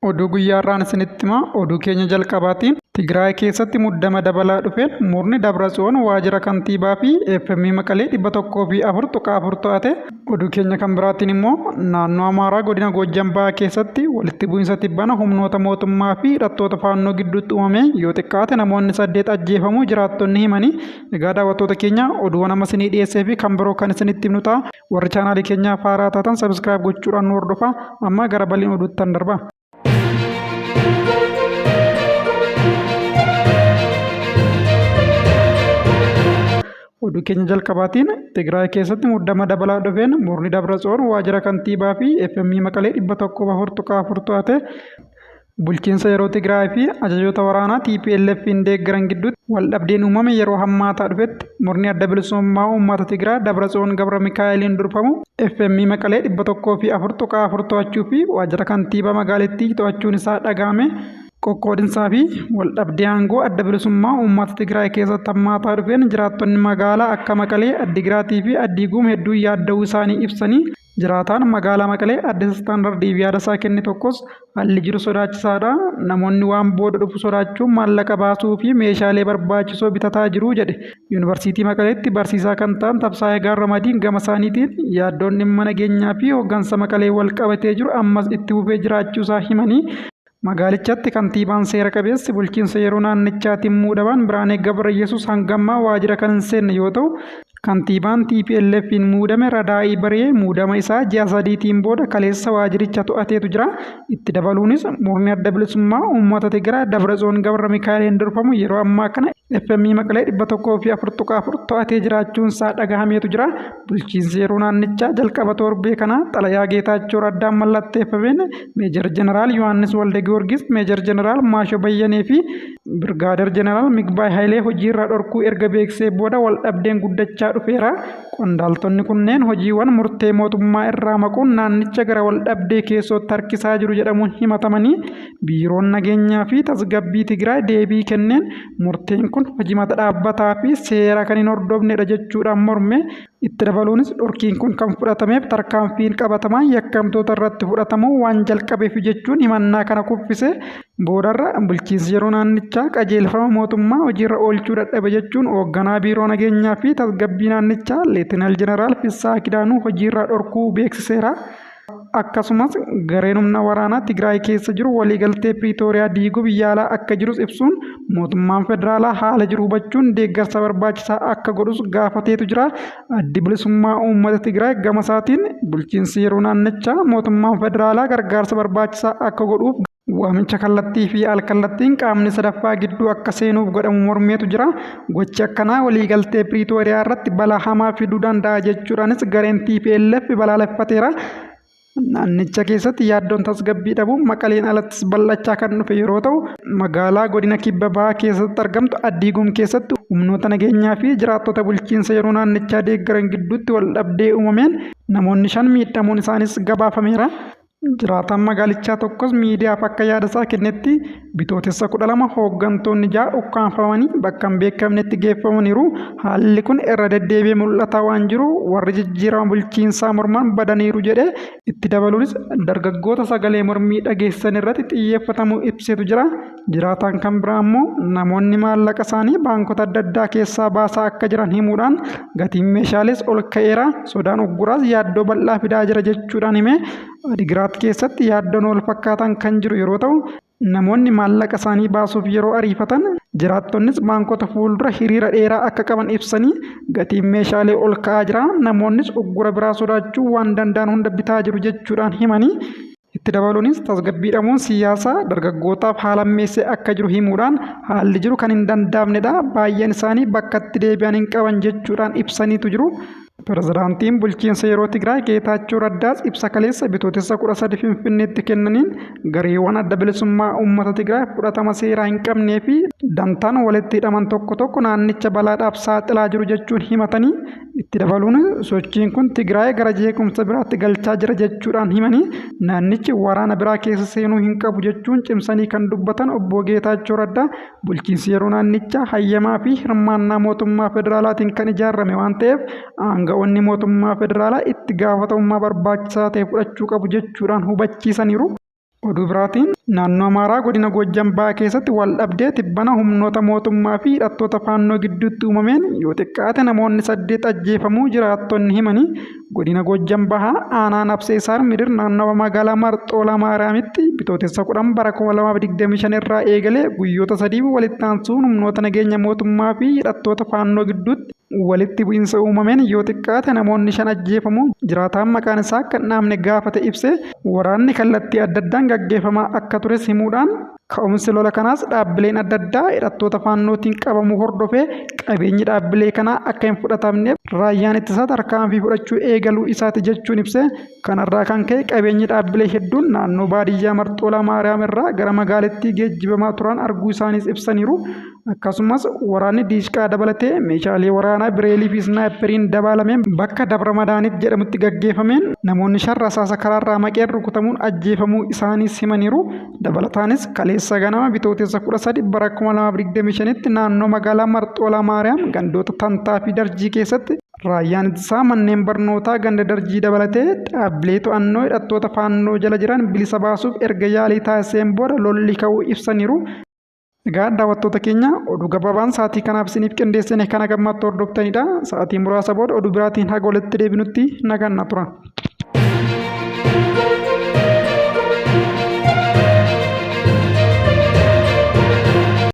Oduu guyyaarraan isinitti himaa oduu keenya jalqabaatiin Tigraay keessatti muddama dabalaa dhufeen murni Dabratsiyoon waajjira kantiibaa fi FM Maqalee 104.4 to'ate. Oduu keenya kan biraatiin immoo naannoo Amaaraa godina Goojjam Bahaa keessatti walitti bu'iinsa tibbana humnoota mootummaa fi hidhattoota faannoo gidduutti uumame yoo xiqqaate namoonni 8 ajjeefamuu jiraattonni himanii. Egaa daawwattoota keenya oduuwwan amma isinii dhiyeessee fi kan biroo kan isinitti himnu ta'a. Warri chaanaalii keenyaaf haaraa taatan sabiskiraayib gochuudhaan nu hordofaa. Amma gara bal'ina oduutti darba. Oduu keenya jalqabaatiin Tigraay keessatti muddama dabalaa dhufeen murni Dabratsiyoon waajjira kantiibaa fi FM Maqalee 104.4 to'ate. Bulchiinsa yeroo Tigraay fi ajajoota waraanaa TPLF'n deeggaran gidduutti waldhabdeen uumame yeroo hammaataa dhufetti murni adda bilisummaa uummata Tigraay Dabratsiyoon Gabra Mikaa'eliin durfamu FM Maqalee 104.4 to'achuu fi waajjira kantiibaa magaalittii to'achuun isaa dhaga'ame. Qoqqoodinsaa fi waldhabdee aangoo adda bilisummaa uummata Tigraay keessatti hammaataa dhufeen jiraattonni magaalaa akka Maqalee, Addigiraatii fi Addiiguum hedduun yaadda'uu isaanii ibsanii jiraataan magaalaa Maqalee Addis Istaandardiif yaada isaa kenne tokkos haalli jiru sodaachisaadha. Namoonni waan booda dhufu sodaachuun maallaqa baasuu fi meeshaalee barbaachisoo bitataa jiru jedhe. Yuunivarsiitii Maqaleetti barsiisaa kan ta'an Tabsaayee Gaarramadiin gama isaaniitiin yaaddoon dhimma nageenyaa fi hooggansa Maqalee wal qabatee jiru ammas itti fufee jiraachuu isaa himanii. Magaalichatti kantiibaan seera qabeessi bulchiinsa yeroo naannichaatiin muudaman Biraanee Gabrayesuus hangammaa waajjira kan hin seenne yoo ta'u, kantiibaan TPLF'n muudame Radaa'ii Baree muudama isaa ji'a 3tiin booda kaleessa waajjiricha to'ateetu jira. Itti dabaluunis murni adda bilisummaa uummata Tigraay Dabratsiyoon Gabra Mikaa'eliin durfamu yeroo ammaa kana FM Maqalee 104.4 to'atee jiraachuun isaa dhagahameetu jira. Bulchiinsi yeroo naannichaa jalqaba torbee kana xalayaa Geetaachoo Raddaan mallatteeffameen Meejar Jeneraal Yohaannis Walde Giyoorgis, Meejar Jeneraal Maashoo Bayyanee fi Birgaader Jeneraal Migbaay Hayilee hojiirraa dhorkuu erga beeksisee booda waldhabdeen guddachaa dhufeera. Qondaaltonni kunneen hojiiwwan murtee mootummaa irraa maquun naannicha gara waldhabdee keessootti harkisaa jiru jedhamuun himatamanii biiroon nageenyaa fi tasgabbii Tigraay deebii kenneen murteen kun hojii mata dhaabbataa fi seera kan hin hordofnedha jechuudhaan morme. Itti dabaluunis dhorkiin kun kan fudhatameef tarkaanfiin qabatamaan yakkamtoota irratti fudhatamuu waan jalqabeef jechuun himannaa kana kuffise. Boodarra bulchiinsi yeroo naannichaa qajeelfama mootummaa hojiirra oolchuu dadhabe jechuun hoogganaa biiroo nageenyaa fi tasgabbii naannichaa Leetinaal Jeneraal Fissaa Kidaanuu hojiirraa dhorkuu beeksiseera. Akkasumas gareen humna waraanaa Tigraay keessa jiru waliigaltee Piriitooriyaa diiguuf yaalaa akka jirus ibsuun mootummaan federaalaa haala jiru hubachuun deeggarsa barbaachisaa akka godhus gaafateetu jira. Addi bilisummaa uummata Tigraay gama isaatiin bulchiinsi yeroo naannichaa mootummaan federaalaa gargaarsa barbaachisaa akka godhuuf waamicha kallattii fi alkallattiin qaamni sadaffaa gidduu akka seenuuf godhamu mormeetu jira. Gochi akkanaa waliigaltee Piriitooriyaa irratti balaa hamaa fiduu danda'a jechuudhaanis gareen TPLF balaaleffateera. Naannicha keessatti yaaddoon tasgabbii dhabuun Maqaleen alattis bal'achaa kan dhufe yeroo ta'u, magaalaa godina Kibba Bahaa keessatti argamtu Addiiguum keessatti humnoota nageenyaa fi jiraattota bulchiinsa yeroo naannichaa deeggaran gidduutti waldhabdee uumameen namoonni 5 miidhamuun isaanis gabaafameera. Jiraataan magaalichaa tokkos miidiyaaf akka yaada isaa kennetti bitootessa 12 hooggantoonni 6 ukkaanfamanii bakka hin beekamnetti geeffamaniiru. Haalli kun irra deddeebi'ee mul'ataa waan jiru warri jijjiirama bulchiinsaa morman badaniiru jedhe. Itti dabaluunis dargaggoota sagalee mormii dhageessan irratti xiyyeeffatamuu ibsetu jira. Jiraataan kan biraa immoo namoonni maallaqa isaanii baankota adda addaa keessaa baasaa akka jiran himuudhaan gatiin meeshaalees ol ka'eera. Sodaan ugguraas yaaddoo bal'aa fidaa jira jechuudhaan hime. Adigiraat keessatti yaaddoon wal fakkaatan kan jiru yeroo ta'u, namoonni maallaqa isaanii baasuuf yeroo ariifatan jiraattonnis baankota fuuldura hiriira dheeraa akka qaban ibsanii gatiin meeshaalee ol ka'aa jira. Namoonnis uggura biraa sodaachuu waan danda'an hunda bitaa jiru jechuudhaan himanii. Itti dabaluunis tasgabbii dhabuun siyaasaa dargaggootaaf haala hammeessee akka jiru himuudhaan haalli jiru kan hin danda'amnedha. Baay'een isaanii bakka itti deebi'an hin qaban jechuudhaan ibsaniitu jiru. Pirezidaantiin bulchiinsa yeroo Tigraay Geetaachoo Raddaas ibsa kaleessa bitootessa 13 Finfinneetti kennaniin gareewwan adda bilisummaa uummata Tigraay fudhatama seeraa hin qabnee fi dantaan walitti hidhaman tokko tokko naannicha balaadhaaf saaxilaa jiru jechuun himatanii. Itti dabaluun sochiin kun Tigraay gara jeequmsa biraatti galchaa jira jechuudhaan himanii naannichi waraana biraa keessa seenuu hin qabu jechuun cimsanii kan dubbatan obbo Geetaachoo Raddaa bulchiinsi yeroo naannichaa hayyamaa fi hirmaannaa mootummaa federaalaatiin kan ijaarame waan ta'eef aanga'oonni mootummaa federaalaa itti gaafatamummaa barbaachisaa ta'e fudhachuu qabu jechuudhaan hubachiisaniiru. Oduu biraatiin Naannoo Amaaraa godina Goojjam Bahaa keessatti waldhabdee tibbana humnoota mootummaa fi hidhattoota faannoo gidduutti uumameen yoo xiqqaate namoonni 8 ajjeefamuu jiraattonni himanii godina Goojjam Bahaa aanaa Nabsee Saar Midir naannawa magaalaa Marxoola Maariyaamitti bitootessa 10 bara 2025 irraa eegalee guyyoota 3 walitti aansuun humnoota nageenya mootummaa fi hidhattoota faannoo gidduutti walitti bu'iinsa uumameen yoo xiqqaate namoonni 5 ajjeefamuu jiraataan maqaan isaa akka hin dhaamne gaafate ibse waraanni kallattii adda addaan gaggeeffamaa akka tures himuudhaan ka'umsi lola kanaas dhaabbileen adda addaa hidhattoota faannootiin qabamuu hordofee qabeenyi dhaabbilee kanaa akka hin fudhatamneef raayyaan ittisaa tarkaanfii fudhachuu eegaluu isaati jechuun ibse kanarraa kan ka'e qabeenyi dhaabbilee hedduun naannoo baadiyyaa Marxoola Maariyaam irraa gara magaalittii geejjibamaa turan arguu isaaniis ibsaniiru. Akkasumas waraanni diishqaa dabalatee meeshaalee waraanaa bireelii fi snaayiperiin dabalameen bakka Dabra Madaanit jedhamutti gaggeeffameen namoonni 5 rasaasa karaarraa maqeen rukutamuun ajjeefamuu isaaniis himaniiru. Dabalataanis kaleessa ganama bitootessa 13 bara 2025tti naannoo magaalaa Marxoola Maariyaam gandoota Tantaa fi Darjii keessatti raayyaan ittisaa manneen barnootaa ganda Darjii dabalatee dhaabbilee to'annoo hidhattoota faannoo jala jiran bilisa baasuuf erga yaalii taasiseen booda lolli ka'uu ibsaniiru. Egaa daawwattoota keenya oduu gabaabaan sa'aatii kanaaf isiniif qindeessine kana gammaatti hordoftanidha. Sa'aatii muraasa booda oduu biraatiin haga walitti deebinutti nagaan turaa.